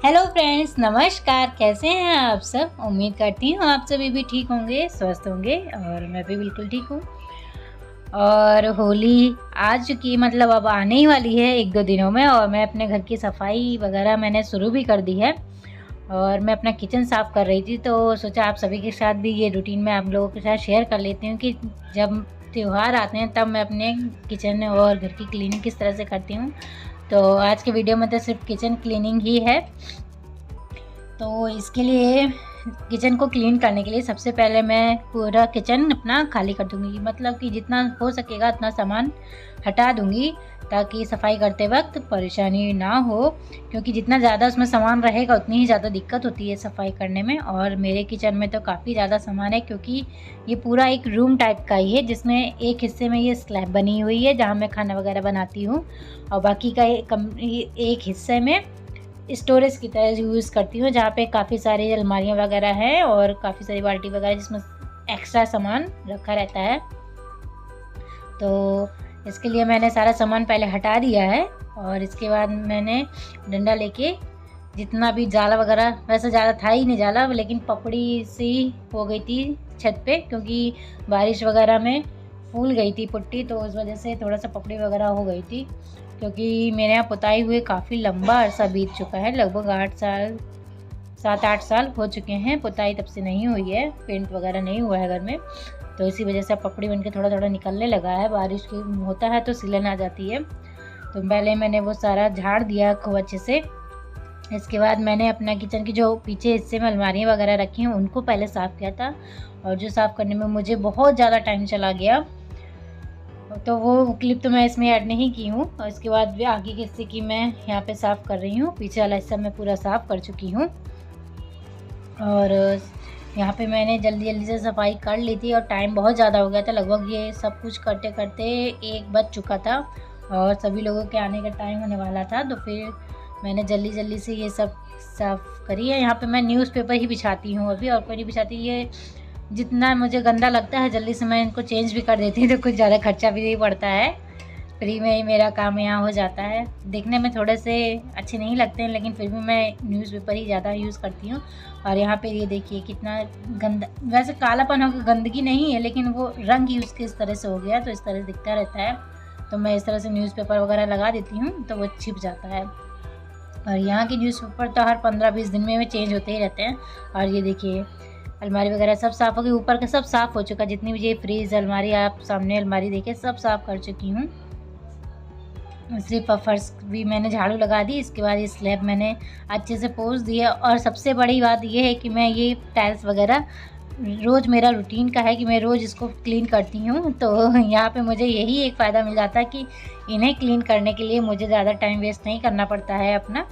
Hello friends, नमस्कार। कैसे हैं आप सब? उम्मीद करती हूँ आप सभी भी ठीक होंगे, स्वस्थ होंगे और मैं भी बिल्कुल ठीक हूँ। और होली आ चुकी, मतलब अब आने ही वाली है 1-2 दिनों में, और मैं अपने घर की सफाई वगैरह मैंने शुरू भी कर दी है। और मैं अपना किचन साफ़ कर रही थी, तो सोचा आप सभी के साथ भी ये रूटीन मैं आप लोगों के साथ शेयर कर लेती हूँ कि जब त्योहार आते हैं तब मैं अपने किचन और घर की क्लीनिंग किस तरह से करती हूँ। तो आज के वीडियो में तो सिर्फ किचन क्लीनिंग ही है। तो इसके लिए किचन को क्लीन करने के लिए सबसे पहले मैं पूरा किचन अपना खाली कर दूँगी, मतलब कि जितना हो सकेगा उतना सामान हटा दूँगी ताकि सफाई करते वक्त परेशानी ना हो, क्योंकि जितना ज़्यादा उसमें सामान रहेगा उतनी ही ज़्यादा दिक्कत होती है सफाई करने में। और मेरे किचन में तो काफ़ी ज़्यादा सामान है, क्योंकि ये पूरा एक रूम टाइप का ही है जिसमें एक हिस्से में ये स्लैब बनी हुई है जहाँ मैं खाना वगैरह बनाती हूँ, और बाकी का एक हिस्से में स्टोरेज की तरह यूज़ करती हूँ, जहाँ पे काफ़ी सारी अलमारियाँ वगैरह हैं और काफ़ी सारी बाल्टी वगैरह जिसमें एक्स्ट्रा सामान रखा रहता है। तो इसके लिए मैंने सारा सामान पहले हटा दिया है, और इसके बाद मैंने डंडा लेके जितना भी जाला वगैरह, वैसे ज़्यादा था ही नहीं जाला, लेकिन पपड़ी सी हो गई थी छत पे, क्योंकि बारिश वगैरह में फूल गई थी पुट्टी, तो उस वजह से थोड़ा सा पपड़ी वगैरह हो गई थी। क्योंकि मेरे यहाँ पुताई हुए काफ़ी लंबा अरसा बीत चुका है, लगभग 8 साल 7-8 साल हो चुके हैं, पुताई तब से नहीं हुई है, पेंट वगैरह नहीं हुआ है घर में, तो इसी वजह से पपड़ी बन के थोड़ा थोड़ा निकलने लगा है। बारिश की होता है तो सिलन आ जाती है। तो पहले मैंने वो सारा झाड़ दिया खूब अच्छे से। इसके बाद मैंने अपना किचन की जो पीछे हिस्से में अलमारियाँ वगैरह रखी हैं उनको पहले साफ़ किया था, और जो साफ़ करने में मुझे बहुत ज़्यादा टाइम चला गया, तो वो क्लिप तो मैं इसमें ऐड नहीं की हूँ। और इसके बाद भी आगे के हिस्से की मैं यहाँ पे साफ़ कर रही हूँ, पीछे वाला हिस्सा मैं पूरा साफ़ कर चुकी हूँ। और यहाँ पे मैंने जल्दी जल्दी से सफाई कर ली थी, और टाइम बहुत ज़्यादा हो गया था, लगभग ये सब कुछ करते करते 1 बज चुका था और सभी लोगों के आने का टाइम होने वाला था। तो फिर मैंने जल्दी जल्दी से ये सब साफ़ करी है। यहाँ पे मैं न्यूज़पेपर ही बिछाती हूँ अभी, और कोई नहीं बिछाती। ये जितना मुझे गंदा लगता है जल्दी से मैं इनको चेंज भी कर देती हूँ, तो कुछ ज़्यादा खर्चा भी नहीं पड़ता है, फ्री में ही मेरा काम यहाँ हो जाता है। देखने में थोड़े से अच्छे नहीं लगते हैं, लेकिन फिर भी मैं न्यूज़पेपर ही ज़्यादा यूज़ करती हूँ। और यहाँ पे ये देखिए कितना गंदा, वैसे कालापन हो, गंदगी नहीं है, लेकिन वो रंग ही उसके इस तरह से हो गया, तो इस तरह से दिखता रहता है। तो मैं इस तरह से न्यूज़पेपर वगैरह लगा देती हूँ तो वो छिप जाता है। और यहाँ के न्यूज़पेपर तो हर 15-20 दिन में चेंज होते ही रहते हैं। और ये देखिए अलमारी वगैरह सब साफ़ हो गई, ऊपर का सब साफ़ हो चुका, जितनी भी ये फ्रीज़ अलमारी, आप सामने अलमारी देखिए, सब साफ़ कर चुकी हूँ। सिर्फ फर्श भी मैंने झाड़ू लगा दी। इसके बाद ये स्लैब मैंने अच्छे से पोंछ दिया, और सबसे बड़ी बात ये है कि मैं ये टाइल्स वगैरह रोज़, मेरा रूटीन का है कि मैं रोज़ इसको क्लीन करती हूँ। तो यहाँ पे मुझे यही एक फ़ायदा मिल जाता है कि इन्हें क्लीन करने के लिए मुझे ज़्यादा टाइम वेस्ट नहीं करना पड़ता है अपना।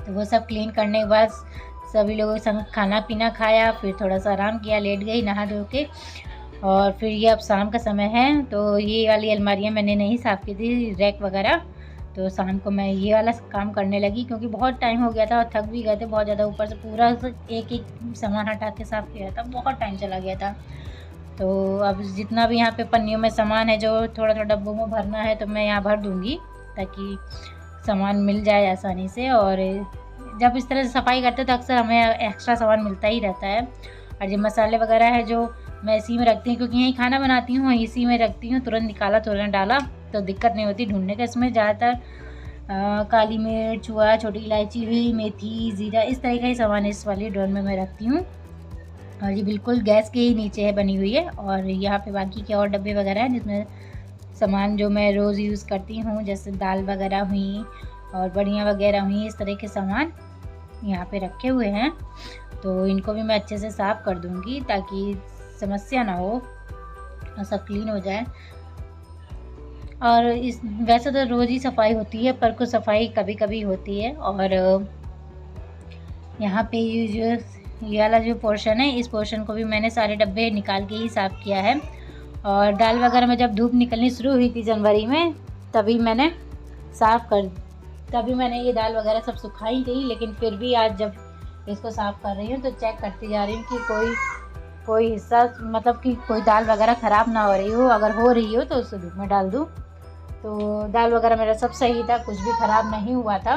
तो वो सब क्लीन करने के बाद सभी लोगों के संग खाना पीना खाया, फिर थोड़ा सा आराम किया, लेट गई नहा धो के। और फिर ये अब शाम का समय है, तो ये वाली अलमारियाँ मैंने नहीं साफ़ की थी, रैक वगैरह, तो शाम को मैं ये वाला काम करने लगी, क्योंकि बहुत टाइम हो गया था और थक भी गए थे बहुत ज़्यादा। ऊपर से पूरा एक-एक सामान हटा के साफ़ किया था, बहुत टाइम चला गया था। तो अब जितना भी यहाँ पे पन्नियों में सामान है, जो थोड़ा-थोड़ा डब्बों में भरना है, तो मैं यहाँ भर दूँगी ताकि सामान मिल जाए आसानी से। और जब इस तरह से सफाई करते हैं तो अक्सर हमें एक्स्ट्रा सामान मिलता ही रहता है। और जो मसाले वगैरह है जो मैं इसी में रखती हूँ, क्योंकि यहीं खाना बनाती हूँ, इसी में रखती हूँ, तुरंत निकाला तुरंत डाला, तो दिक्कत नहीं होती ढूँढने का। इसमें ज़्यादातर काली मिर्च हुआ, छोटी इलायची हुई, मेथी, ज़ीरा, इस तरह का ही सामान इस वाली ड्रॉर में मैं रखती हूँ। और ये बिल्कुल गैस के ही नीचे है बनी हुई है। और यहाँ पे बाकी के और डब्बे वगैरह हैं जिसमें सामान जो मैं रोज़ यूज़ करती हूँ, जैसे दाल वगैरह हुई और बड़ियाँ वगैरह हुई, इस तरह के सामान यहाँ पे रखे हुए हैं। तो इनको भी मैं अच्छे से साफ़ कर दूँगी ताकि समस्या ना हो और सब क्लीन हो जाए। और इस वैसे तो रोज़ ही सफाई होती है, पर कुछ सफाई कभी-कभी होती है। और यहाँ पे ये वाला जो पोर्शन है, इस पोर्शन को भी मैंने सारे डब्बे निकाल के ही साफ़ किया है। और दाल वगैरह में जब धूप निकलनी शुरू हुई थी जनवरी में, तभी मैंने ये दाल वगैरह सब सुखाई थी, लेकिन फिर भी आज जब इसको साफ़ कर रही हूँ तो चेक करती जा रही हूँ कि कोई हिस्सा, मतलब कि कोई दाल वगैरह ख़राब ना हो रही हो। अगर हो रही हो तो उसे धूप में डाल दूँ। तो दाल वगैरह मेरा सब सही था, कुछ भी ख़राब नहीं हुआ था।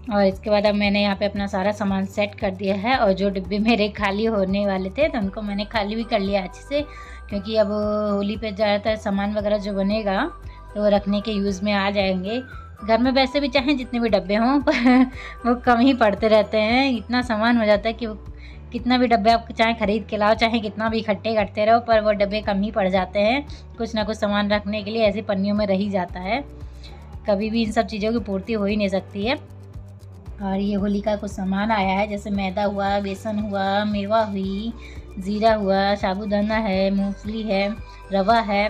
और इसके बाद अब मैंने यहाँ पे अपना सारा सामान सेट कर दिया है, और जो डिब्बे मेरे खाली होने वाले थे तो उनको मैंने खाली भी कर लिया अच्छे से, क्योंकि अब होली पे ज़्यादातर सामान वगैरह जो बनेगा तो वो रखने के यूज़ में आ जाएंगे। घर में वैसे भी चाहे जितने भी डब्बे हों पर वो कम ही पड़ते रहते हैं, इतना सामान हो जाता है कि वो कितना भी डब्बे आप चाहे ख़रीद के लाओ, चाहे कितना भी इकट्ठे करते रहो, पर वो डब्बे कम ही पड़ जाते हैं। कुछ ना कुछ सामान रखने के लिए ऐसी पन्नियों में रह ही जाता है, कभी भी इन सब चीज़ों की पूर्ति हो ही नहीं सकती है। और ये होली का कुछ सामान आया है, जैसे मैदा हुआ, बेसन हुआ, मेवा हुई, ज़ीरा हुआ, साबूदाना है, मूंगफली है, रवा है,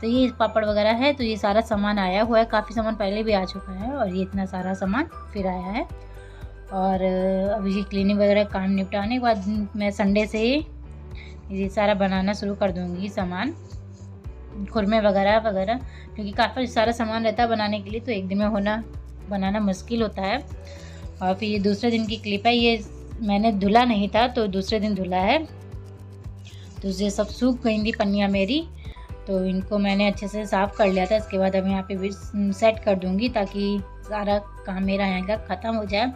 तो ये पापड़ वगैरह है। तो ये सारा सामान आया हुआ है, काफ़ी सामान पहले भी आ चुका है और ये इतना सारा सामान फिर आया है। और अभी ये क्लीनिंग वगैरह काम निपटाने के बाद मैं संडे से ये सारा बनाना शुरू कर दूँगी सामान, खुरमे वगैरह, क्योंकि काफ़ी सारा सामान रहता है बनाने के लिए, तो एक दिन में बनाना मुश्किल होता है। और फिर ये दूसरे दिन की क्लिप है, ये मैंने धुला नहीं था तो दूसरे दिन धुला है, तो ये सब सूख गई थी पन्नियाँ मेरी, तो इनको मैंने अच्छे से साफ़ कर लिया था। इसके बाद अब यहाँ पे भी सेट कर दूँगी ताकि सारा काम मेरा यहाँ का ख़त्म हो जाए।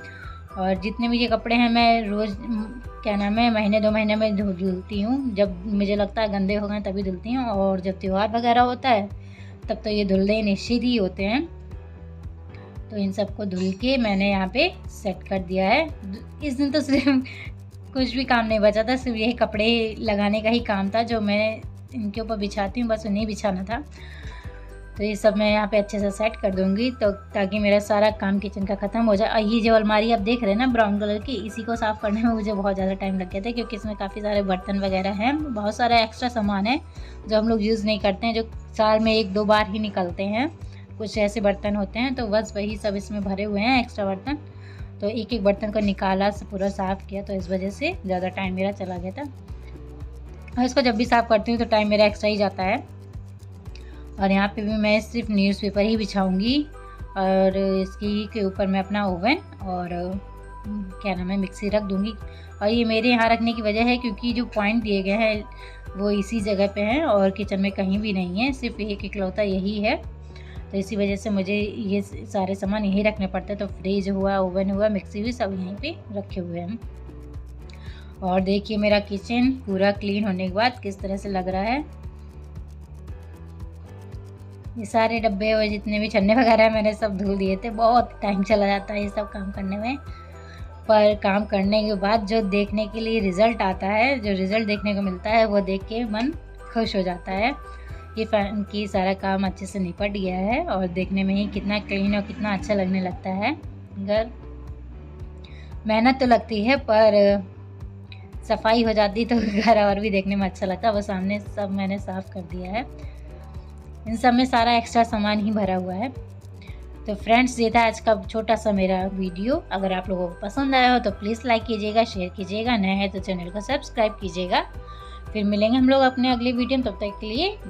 और जितने भी ये कपड़े हैं मैं रोज़ महीने 2 महीने में धुलती हूँ, जब मुझे लगता है गंदे हो गए तभी धुलती हूँ, और जब त्यौहार वगैरह होता है तब तो ये धुलने निश्चित ही होते हैं। तो इन सबको धुल के मैंने यहाँ पे सेट कर दिया है। इस दिन तो सिर्फ कुछ भी काम नहीं बचा था, सिर्फ यही कपड़े लगाने का ही काम था जो मैं इनके ऊपर बिछाती हूँ, बस उन्हें बिछाना था। तो ये सब मैं यहाँ पे अच्छे से सेट कर दूँगी, तो ताकि मेरा सारा काम किचन का ख़त्म हो जाए। और ये जो अलमारी आप देख रहे हैं ना ब्राउन कलर की, इसी को साफ़ करने में मुझे बहुत ज़्यादा टाइम लग गया था, क्योंकि इसमें काफ़ी सारे बर्तन वगैरह हैं, बहुत सारा एक्स्ट्रा सामान है जो हम लोग यूज़ नहीं करते हैं, जो साल में 1-2 बार ही निकलते हैं। कुछ ऐसे बर्तन होते हैं, तो बस वही सब इसमें भरे हुए हैं एक्स्ट्रा बर्तन। तो एक एक बर्तन को निकाला, पूरा साफ़ किया, तो इस वजह से ज़्यादा टाइम मेरा चला गया था। और इसको जब भी साफ़ करती हूँ तो टाइम मेरा एक्स्ट्रा ही जाता है। और यहाँ पे भी मैं सिर्फ न्यूज़पेपर ही बिछाऊंगी, और इसकी के ऊपर मैं अपना ओवन और मिक्सी रख दूँगी। और ये मेरे यहाँ रखने की वजह है क्योंकि जो पॉइंट दिए गए हैं वो इसी जगह पे हैं और किचन में कहीं भी नहीं है, सिर्फ एक इकलौता यही है। तो इसी वजह से मुझे ये सारे सामान यहीं रखने पड़ते हैं। तो फ्रिज हुआ, ओवन हुआ, मिक्सी हुई, सब यहीं पे रखे हुए हैं। और देखिए मेरा किचन पूरा क्लीन होने के बाद किस तरह से लग रहा है। ये सारे डब्बे और जितने भी छन्ने वगैरह मैंने सब धुल दिए थे। बहुत टाइम चला जाता है ये सब काम करने में, पर काम करने के बाद जो देखने के लिए रिज़ल्ट आता है, जो रिज़ल्ट देखने को मिलता है, वो देख के मन खुश हो जाता है। ये फैन की सारा काम अच्छे से निपट गया है और देखने में ही कितना क्लीन और कितना अच्छा लगने लगता है घर। मेहनत तो लगती है पर सफाई हो जाती तो घर और भी देखने में अच्छा लगता है। वो सामने सब मैंने साफ़ कर दिया है, इन सब में सारा एक्स्ट्रा सामान ही भरा हुआ है। तो फ्रेंड्स, ये था आज का छोटा सा मेरा वीडियो। अगर आप लोगों को पसंद आया हो तो प्लीज़ लाइक कीजिएगा, शेयर कीजिएगा, नए हैं तो चैनल को सब्सक्राइब कीजिएगा। फिर मिलेंगे हम लोग अपने अगले वीडियो में, तब तक के लिए